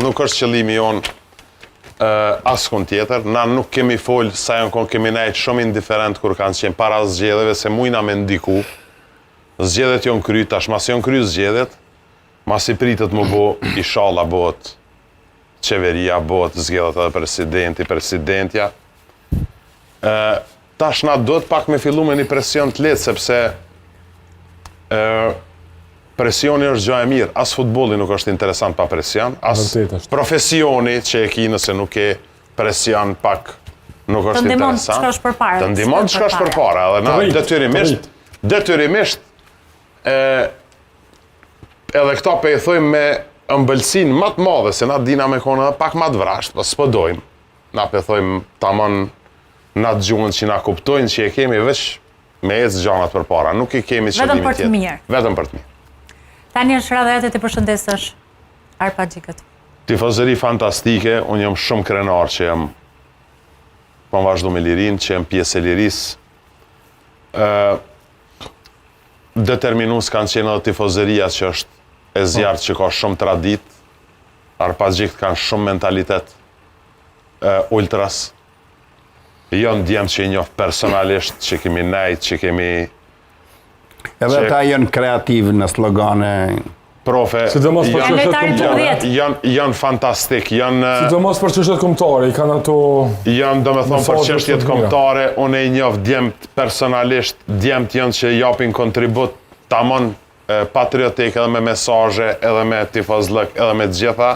nuk është qëllimi jonë askun tjetër. Na nuk kemi folë sa janë konë kemi nejtë shumë indiferent kur kanë qenë para zgjedhjeve se mujna me ndiku. Zgjedhjet jonë kry, tash mas jonë kry zgjedhjet, mas i pritet më bo, inshallah bëhet qeveria, bëhet zgjedhjet edhe presidentja. Tash na do të pak me fillu me një presion të letë, sepse presioni është gjë e mirë, as futbolli nuk është interesant pa presion, as profesioni që e ki nëse nuk e presion pak nuk është interesant. Të ndihmon të shkosh përpara. Edhe na detyrimisht edhe këta pe i thojmë me ëmbëlsin më të madhe, se na dina me kone pak më të vrasht, po s'po dojmë. Na pe thojmë tamam na të gjuhën që na kuptojnë që e kemi veç me ecë gjanat përpara, nuk i kemi qëllimi tjetër. Vetëm për të mirë. Tani është radha jote të përshëndesësh Arpagxhikët. Tifozëri fantastike, unë jam shumë krenar që jam po vazhdu me lirin, që jam pjesë e lirisë. Determinus kanë qenë edhe tifozëria që është e zjarrt që ka shumë tradit. Arpagxhikët kanë shumë mentalitet ultras. Janë djemë që i njoh personalisht, që kemi nejt, që kemi... Edhe ta janë kreativ në slogane... Profe, janë fantastik, janë... Sidomos për çështjet kombëtare, i kanë ato... Janë, do me thonë, për çështjet kombëtare, unë e njoh djemt personalisht, djemt janë që japin kontribut tamam patriotik edhe me mesazhe, edhe me tifozllëk, edhe me të gjitha.